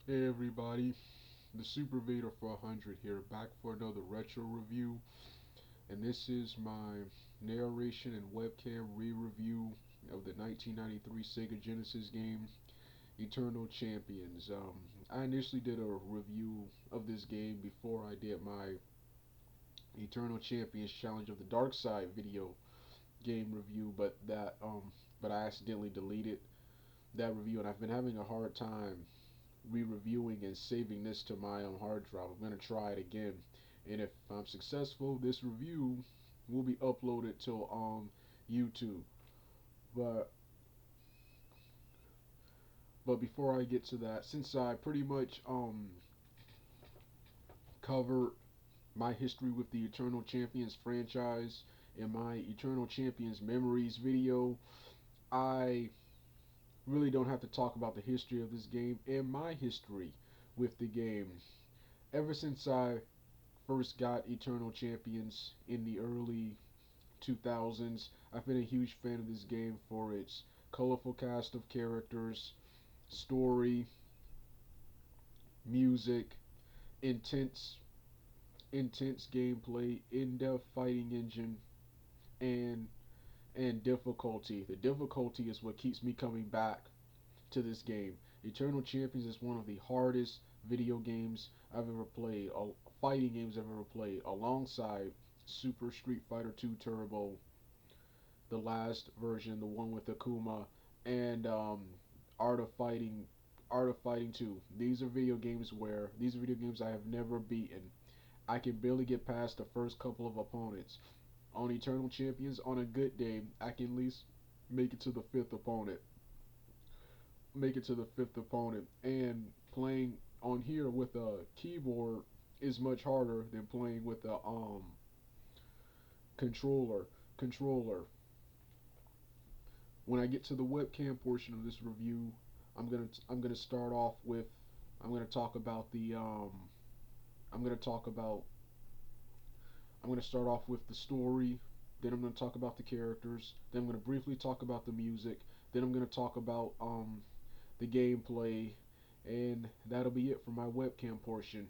Hey everybody, the Super Vader 400 here, back for another retro review, and this is my narration and webcam re-review of the 1993 Sega Genesis game, Eternal Champions. I initially did a review of this game before I did my Eternal Champions Challenge of the Dark Side video game review, but I accidentally deleted that review, and I've been having a hard time re-reviewing and saving this to my hard drive. I'm gonna try it again, and if I'm successful, this review will be uploaded to YouTube. But but before I get to that, since I pretty much covered my history with the Eternal Champions franchise in my Eternal Champions Memories video, I really don't have to talk about the history of this game and my history with the game. Ever since I first got Eternal Champions in the early 2000s, I've been a huge fan of this game for its colorful cast of characters, story, music, intense intense gameplay, in-depth fighting engine, and difficulty. The difficulty is what keeps me coming back to this game. Eternal Champions is one of the hardest video games I've ever played, fighting games I've ever played, alongside Super Street Fighter 2 Turbo, the last version, the one with Akuma, and Art of Fighting, Art of Fighting 2. These are video games I have never beaten. I can barely get past the first couple of opponents. On Eternal Champions, on a good day, I can at least make it to the fifth opponent. And playing on here with a keyboard is much harder than playing with a controller. When I get to the webcam portion of this review, I'm gonna start off with I'm gonna talk about the I'm gonna talk about I'm gonna start off with the story. Then I'm gonna talk about the characters. Then I'm gonna briefly talk about the music. Then I'm gonna talk about the gameplay, and that'll be it for my webcam portion.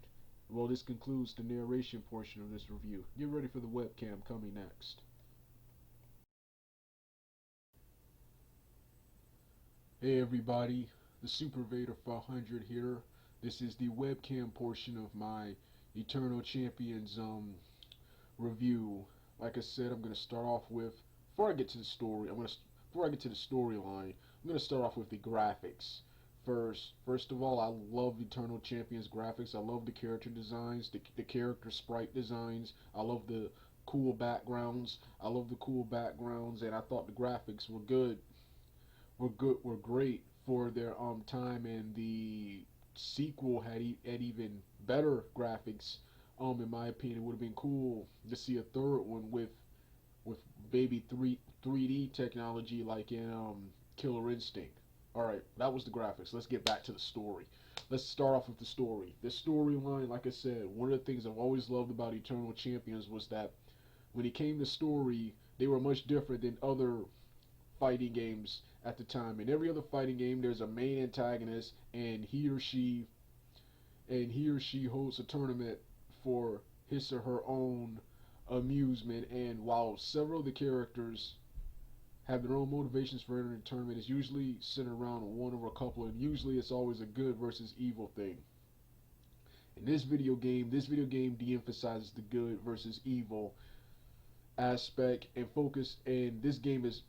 Well, this concludes the narration portion of this review. Get ready for the webcam coming next. Hey everybody, the Super Vader 400 here. This is the webcam portion of my Eternal Champions review. Like I said, I'm gonna start off with before I get to the story. Before I get to the storyline, I'm gonna start off with the graphics. First of all, I love Eternal Champions graphics. I love the character designs, the character sprite designs. I love the cool backgrounds. And I thought the graphics were great for their time, and the sequel had even better graphics. In my opinion, it would have been cool to see a third one with baby 3D technology like in Killer Instinct. All right, that was the graphics. Let's get back to the story. Let's start off with the story. The storyline, like I said, one of the things I've always loved about Eternal Champions was that when it came to story, they were much different than other fighting games at the time. In every other fighting game, there's a main antagonist, and he or she holds a tournament for his or her own amusement. And while several of the characters have their own motivations for entering the tournament, it's usually centered around one or a couple, and usually it's always a good versus evil thing. In this video game de-emphasizes the good versus evil aspect and focus. And this game is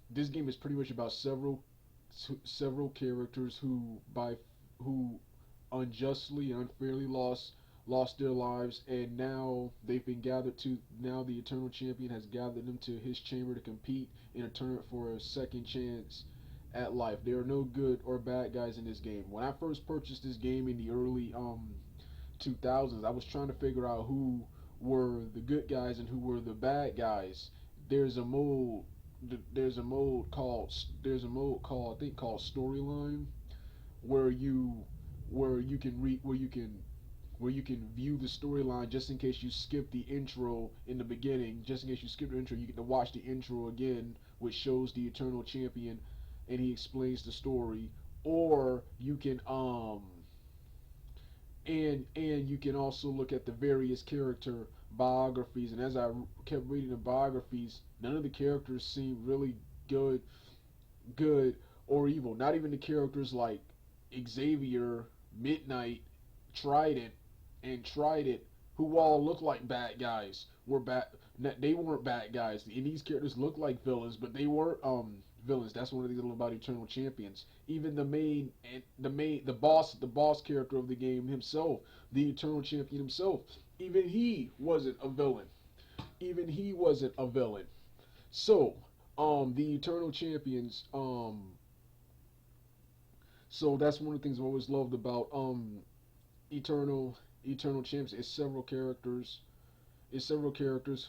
pretty much about several characters who unjustly and unfairly lost their lives, and now the Eternal Champion has gathered them to his chamber to compete in a tournament for a second chance at life. There are no good or bad guys in this game. When I first purchased this game in the early 2000s, I was trying to figure out who were the good guys and who were the bad guys. There's a mode there's a mode called I think called storyline, where you can read where you can view the storyline just in case you skip the intro in the beginning. Just in case you skip the intro, you get to watch the intro again, which shows the Eternal Champion and he explains the story. Or and you can also look at the various character biographies, and as I kept reading the biographies, none of the characters seemed really good, good or evil. Not even the characters like Xavier, Midnight, Trident, and Trident, who all look like bad guys, were bad. They weren't bad guys, and these characters look like villains, but they weren't villains. That's one of the things about Eternal Champions. Even the boss character of the game himself, the Eternal Champion himself, even he wasn't a villain. Even he wasn't a villain. So, the Eternal Champions, so that's one of the things I've always loved about Eternal Eternal Champs is several characters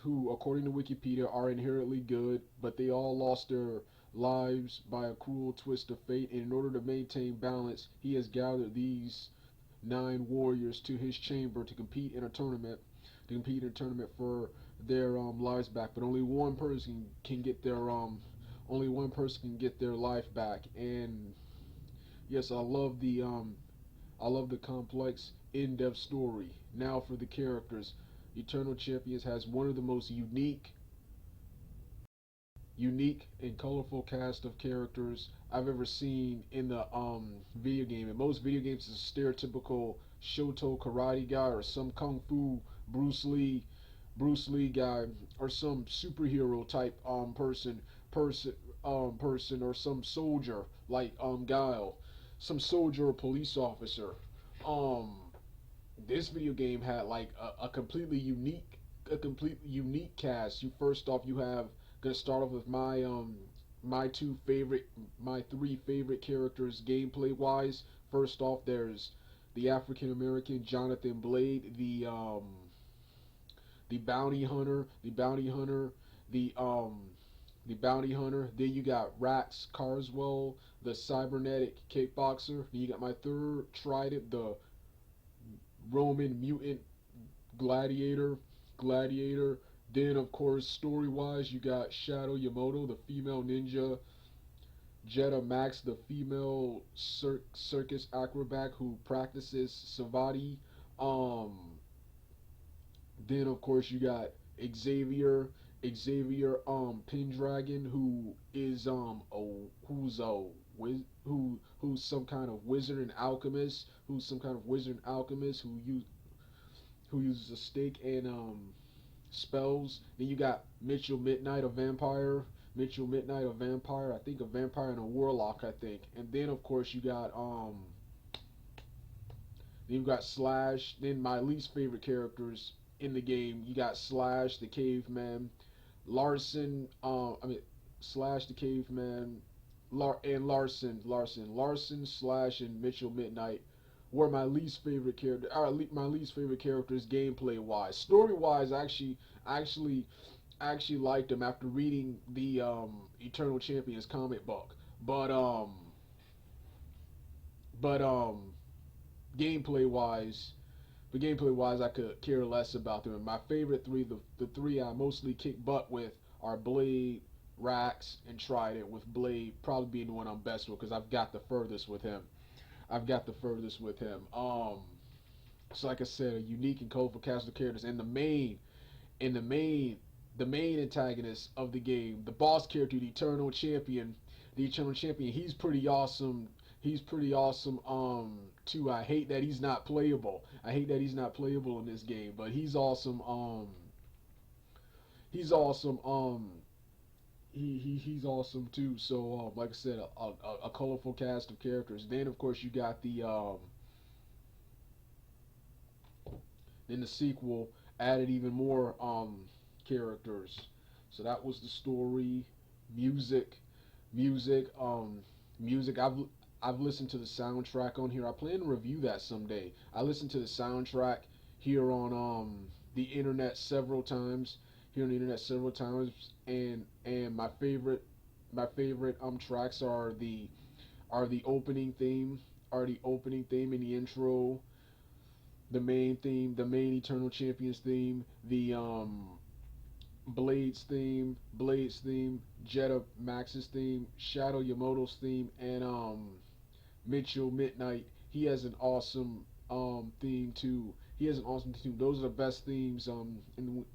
who, according to Wikipedia, are inherently good, but they all lost their lives by a cruel twist of fate. And in order to maintain balance, he has gathered these 9 warriors to his chamber to compete in a tournament for their lives back. But only one person can get their life back. And yes, I love the complex, in-depth story. Now for the characters. Eternal Champions has one of the most unique and colorful cast of characters I've ever seen in the video game. In most video games, it's a stereotypical Shoto karate guy or some kung fu Bruce Lee guy or some superhero type person or some soldier like Guile, some soldier or police officer. Um this video game had like a completely unique cast. You first off you have gonna start off with my three favorite characters gameplay wise. First off there's the African American Jonathan Blade, the the um the bounty hunter. Then you got R.A.X Carswell, the cybernetic kickboxer. Then you got my third Trident, the Roman mutant gladiator. Gladiator. Then, of course, story-wise, you got Shadow Yamato, the female ninja. Jetta Max, the female circus acrobat who practices savate. Um, then, of course, you got Xavier. Pendragon, who is who's some kind of wizard and alchemist, who uses a stick and spells. Then you got Mitchell Midnight, a vampire. I think a vampire and a warlock, I think. And then of course you've got Slash. Then my least favorite characters in the game, you got Slash the caveman, Larson, Slash the caveman, and Larson, Slash, and Mitchell Midnight were my least favorite character. My least favorite characters gameplay wise. Story wise, actually actually liked them after reading the Eternal Champions comic book. But but gameplay wise, I could care less about them. And my favorite three, the three I mostly kick butt with, are Blade, R.A.X, and Trident. With Blade probably being the one I'm best with because I've got the furthest with him. So like I said, a unique and colorful cast of characters, and and the main antagonist of the game, the boss character, the Eternal Champion. He's pretty awesome. Too. I hate that he's not playable. In this game, but he's awesome. He's awesome. He's awesome too. So like I said, a colorful cast of characters. Then of course you got then the sequel added even more characters. So that was the story, music, music, music. I've listened to the soundtrack on here. I plan to review that someday. I listened to the soundtrack here on the internet several times. And my favorite tracks are the opening theme, and the intro, the main theme, the main Eternal Champions theme, the Blade's theme, Jetta Max's theme, Shadow Yamamoto's theme, and Mitchell Midnight. He has an awesome theme too. He has an awesome theme. Those are the best themes in the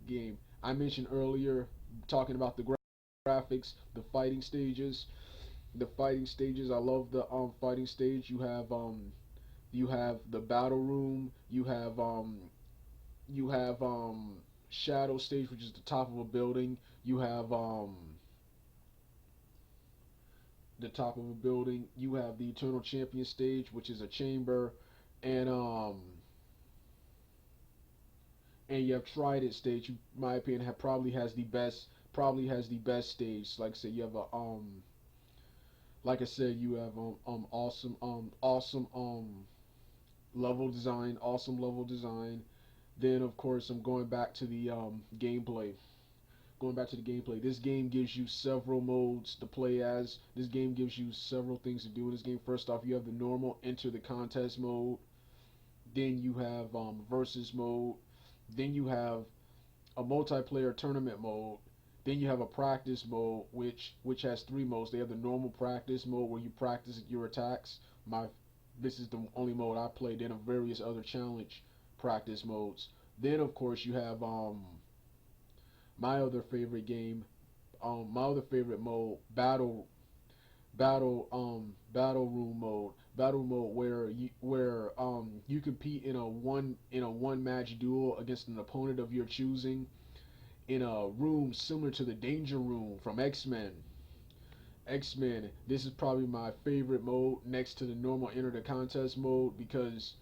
game. I mentioned earlier talking about the graphics, the fighting stages. The fighting stages. I love the fighting stage. You have the battle room. You have shadow stage, which is the top of a building. You have the top of a building. You have the Eternal Champion stage, which is a chamber, and you have Trident stage. In my opinion, probably has the best stage. Like I said, you have a like I said, you have awesome awesome level design. Then of course I'm going back to the gameplay. Going back to the gameplay, this game gives you several modes to play as. This game gives you several things to do in this game. First off, you have the normal enter the contest mode. Then you have versus mode. Then you have a multiplayer tournament mode. Then you have a practice mode, which has three modes. They have the normal practice mode where you practice your attacks. This is the only mode I played. Then various other challenge practice modes. Then of course you have my other favorite game, my other favorite mode, battle room mode. Battle mode where you compete in a one match duel against an opponent of your choosing in a room similar to the Danger Room from X-Men. X-Men. This is probably my favorite mode next to the normal enter the contest mode because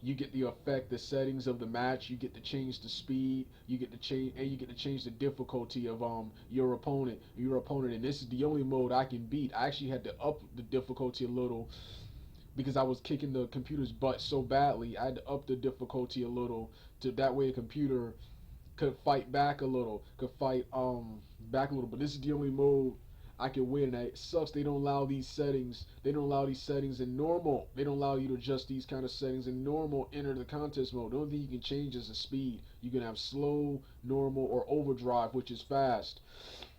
you get the effect, the settings of the match. You get to change the speed. You get to change the difficulty of your opponent. And this is the only mode I can beat. I actually had to up the difficulty a little because I was kicking the computer's butt so badly. I had to up the difficulty a little to that way the computer could fight back a little, could fight back a little. But this is the only mode I can win. And it sucks they don't allow these settings. They don't allow these settings in normal. They don't allow you to adjust these kind of settings in normal. Enter the contest mode. The only thing you can change is the speed. You can have slow, normal, or overdrive, which is fast.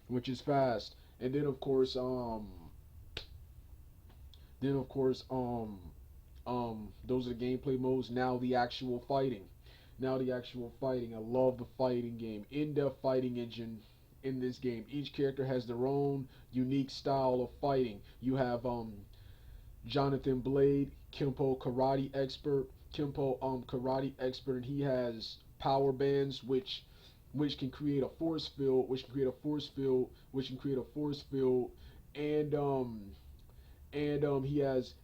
And then of course those are the gameplay modes. Now the actual fighting. I love the fighting game. In-depth fighting engine in this game. Each character has their own unique style of fighting. You have Jonathan Blade, Kimpo karate expert, and he has power bands which can create a force field,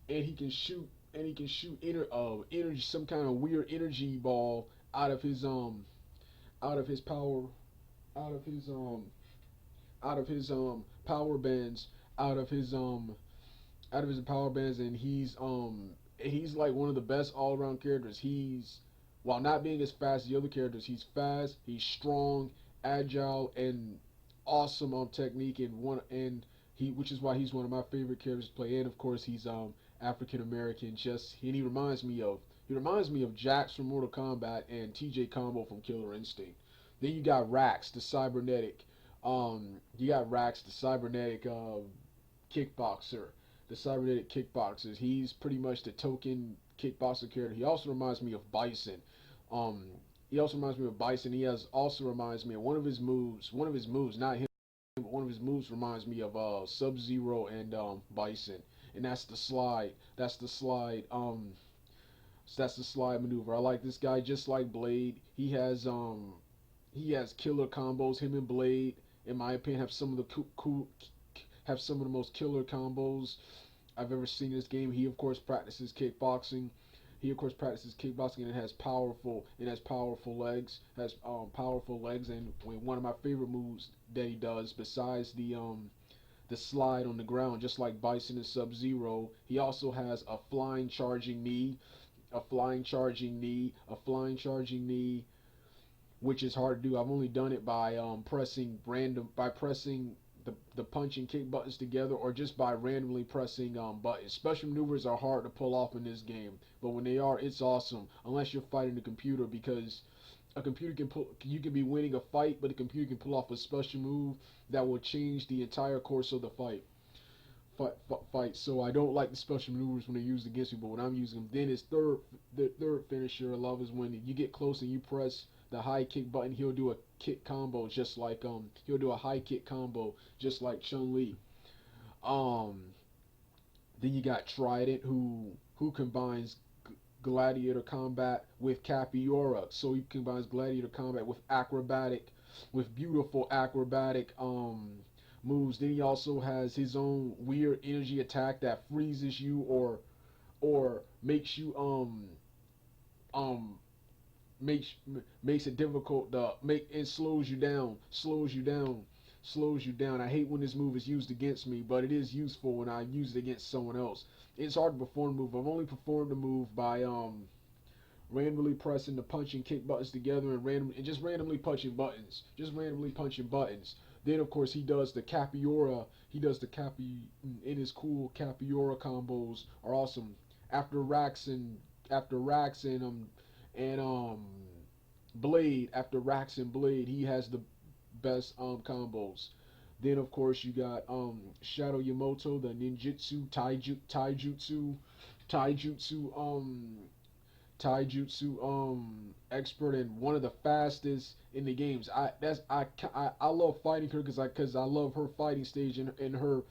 and he can shoot energy, some kind of weird energy ball out of his out of his power out of his power bands out of his power bands, and he's like one of the best all around characters. He's while not being as fast as the other characters, he's fast, he's strong, agile, and awesome on technique, which is why he's one of my favorite characters to play. And of course he's African American. He reminds me of Jax from Mortal Kombat and TJ Combo from Killer Instinct. Then you got R.A.X, the cybernetic. Kickboxer. The cybernetic kickboxer. He's pretty much the token kickboxer character. He also reminds me of Bison. Um, He has also reminds me of one of his moves. One of his moves, not him, but one of his moves reminds me of Sub Zero and Bison, and that's the slide. That's the slide maneuver. I like this guy just like Blade. He has killer combos. Him and Blade, in my opinion, have some of the most killer combos I've ever seen in this game. He of course practices kickboxing. And it has powerful legs. And one of my favorite moves that he does, besides the slide on the ground, just like Bison and Sub Zero, he also has a flying charging knee, which is hard to do. I've only done it by pressing the punch and kick buttons together, or just by randomly pressing buttons. Special maneuvers are hard to pull off in this game, but when they are, it's awesome. Unless you're fighting a computer, because a computer you can be winning a fight, but a computer can pull off a special move that will change the entire course of the fight. fight. So I don't like the special maneuvers when they're used against me, but when I'm using them, then his the third finisher I love is when you get close and you press the high kick button. He'll do a kick combo just like he'll do a high kick combo just like Chun Li. Um, then you got Trident who combines gladiator combat with capoeira. So he combines gladiator combat with beautiful acrobatic moves. Then he also has his own weird energy attack that freezes you or makes you um makes makes it difficult to make it slows you down. I hate when this move is used against me, but it is useful when I use it against someone else. It's hard to perform the move. I've only performed the move by randomly pressing the punch and kick buttons together and just randomly punching buttons. Then of course he does the capoeira. He does the capi in his cool capoeira combos are awesome. After racks and and Blade after Rax and Blade, he has the best combos. Then of course you got Shadow Yamoto, the ninjutsu, taijutsu expert and one of the fastest in the games. I love fighting her because I love her fighting stage and her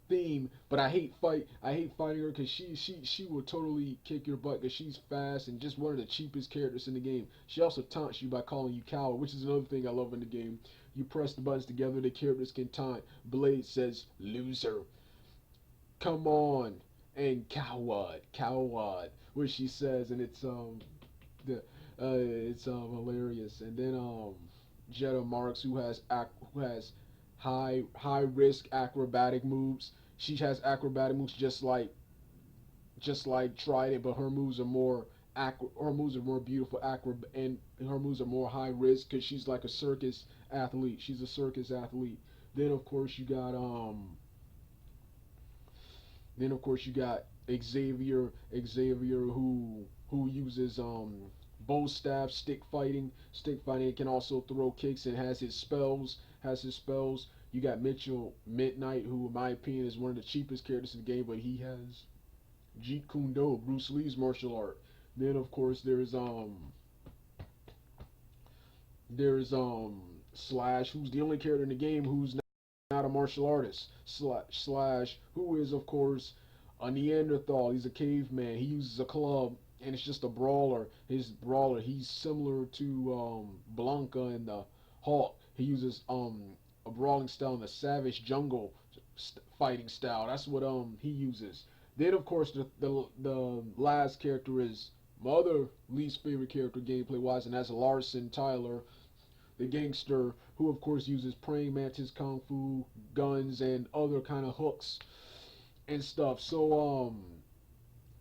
theme, but I hate fighting her because she will totally kick your butt because she's fast and just one of the cheapest characters in the game. She also taunts you by calling you coward, which is another thing I love in the game. You press the buttons together, the characters can taunt. Blade says loser, come on, and coward, which she says, and the it's hilarious. And then Jetta Marks who has high risk acrobatic moves. She has acrobatic moves just like Trident, but her moves are more her moves are more beautiful and her moves are more high risk because she's like a circus athlete. She's a circus athlete. Then of course you got Xavier who uses bow staff stick fighting, can also throw kicks and has his spells. You got Mitchell Midnight, who in my opinion is one of the cheapest characters in the game, but he has Jeet Kune Do, Bruce Lee's martial art. Then of course there's Slash, who's the only character in the game who's not a martial artist. Slash, who is of course a Neanderthal. He's a caveman. He uses a club, and it's just a brawler. His brawler. He's similar to Blanca and the Hulk. He uses a brawling style in the savage jungle fighting style. That's what he uses. Then of course the last character is my other least favorite character gameplay wise, and that's Larson Tyler, the gangster, who of course uses praying mantis, kung fu, guns, and other kind of hooks and stuff. So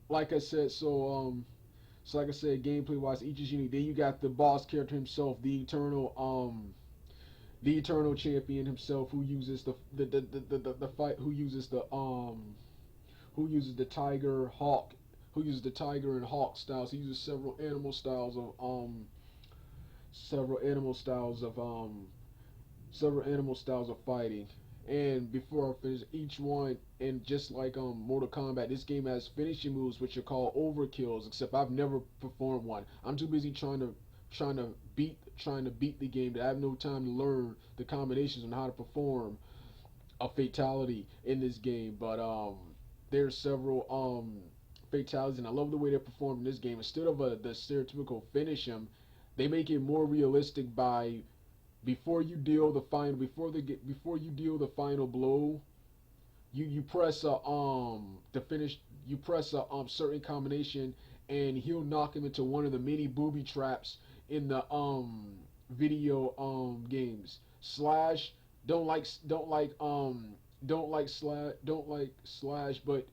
like I said, like I said, gameplay wise, each is unique. Then you got the boss character himself, the eternal champion himself, who uses the fight, who uses the tiger hawk, who uses the tiger and hawk styles. He uses several animal styles of fighting. And before I finish each one, and just like Mortal Kombat, this game has finishing moves which are called overkills. Except I've never performed one. I'm too busy trying to beat the game that I have no time to learn the combinations on how to perform a fatality in this game. But there's several fatalities, and I love the way they're performed in this game. Instead of the stereotypical finish him, they make it more realistic by before you deal the final blow, you press a certain combination, and he'll knock him into one of the many booby traps in the video games. Slash don't like Slash, but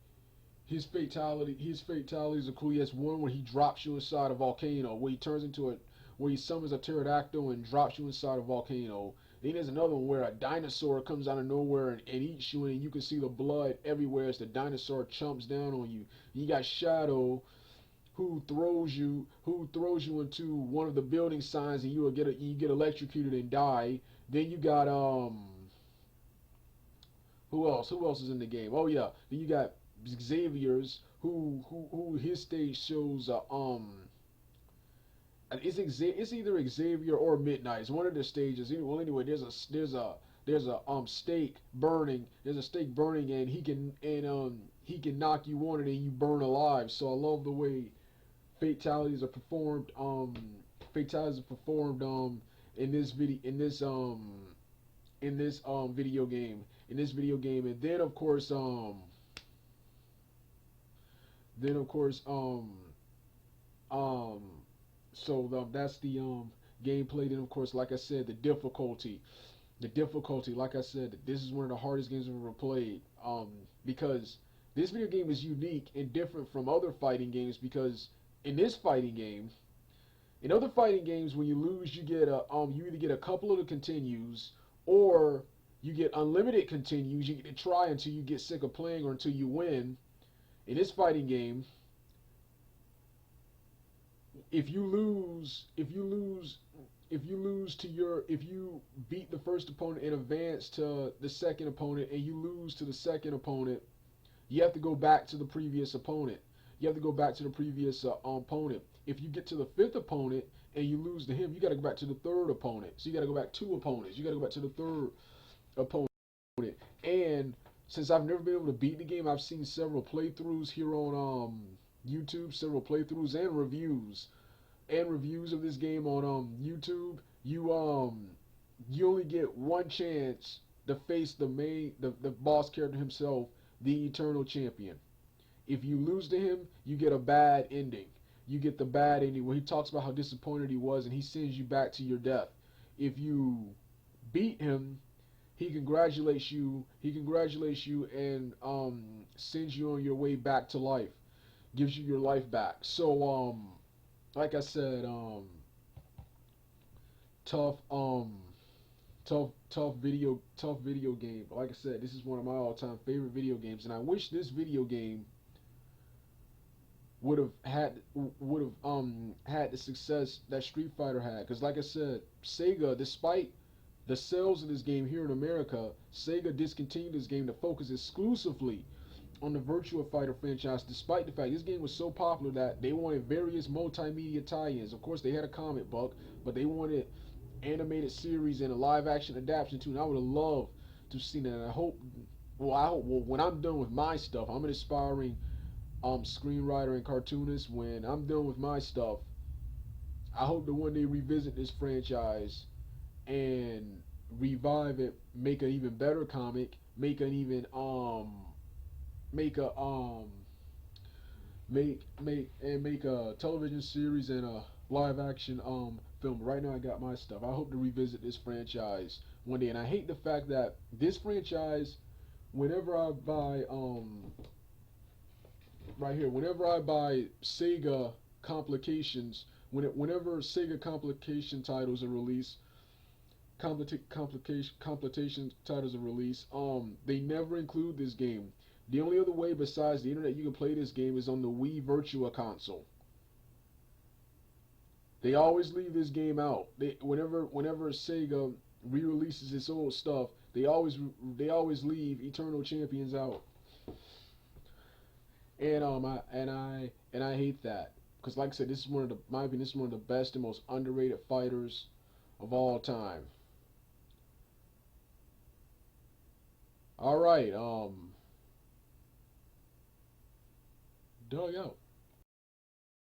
his fatalities are cool. He has one where he drops you inside a volcano, where he summons a pterodactyl and drops you inside a volcano. Then there's another one where a dinosaur comes out of nowhere and eats you, and you can see the blood everywhere as the dinosaur chomps down on you. You got Shadow, who throws you into one of the building signs, and you get electrocuted and die. Then you got Who else? Who else is in the game? Oh yeah, then you got Xavier's who his stage shows it's either Xavier or Midnight. It's one of the stages. Well, anyway, there's a stake burning. There's a stake burning, and he can knock you on it, and you burn alive. So I love the way fatalities are performed. Fatalities are performed in this video in this video game and then of course um that's the gameplay. Then of course, like I said, the difficulty, like I said, this is one of the hardest games I've ever played, because this video game is unique and different from other fighting games, because in this fighting game in other fighting games, when you lose, you either get a couple of the continues, or you get unlimited continues. You get to try until you get sick of playing or until you win. In this fighting game, if you beat the first opponent and advance to the second opponent, and you lose to the second opponent, you have to go back to the previous opponent. You have to go back to the previous opponent. If you get to the fifth opponent and you lose to him, you got to go back to the third opponent. So you got to go back two opponents. You got to go back to the third opponent. And since I've never been able to beat the game, I've seen several playthroughs here on YouTube, several playthroughs and reviews of this game on YouTube. You only get one chance to face the boss character himself, the Eternal Champion. If you lose to him, you get a bad ending. You get the bad ending where he talks about how disappointed he was and he sends you back to your death. If you beat him, he congratulates you. He congratulates you and sends you on your way back to life. Gives you your life back. So like I said, tough tough video game. But like I said, this is one of my all-time favorite video games, and I wish this video game would have had the success that Street Fighter had. Because like I said, Sega, despite the sales of this game here in America, Sega discontinued this game to focus exclusively on the Virtua Fighter franchise, despite the fact this game was so popular that they wanted various multimedia tie-ins. Of course, they had a comic book, but they wanted animated series and a live action adaptation too. And I would have loved to have seen that. And I hope when I'm done with my stuff, I'm an aspiring screenwriter and cartoonist. When I'm done with my stuff, I hope to one day revisit this franchise and revive it, make an even better comic, make an even make a make a television series and a live action film. Right now I got my stuff. I hope to revisit this franchise one day. And I hate the fact that this franchise, whenever I buy right here, whenever I buy Sega complications, whenever Sega complication titles are released, complication titles are released, they never include this game. The only other way besides the internet you can play this game is on the Wii Virtua console. They always leave this game out. Whenever Sega re-releases its old stuff, they always leave Eternal Champions out. And I hate that, because like I said, this is one of the my opinion, this is one of the best and most underrated fighters of all time. All right, dug out.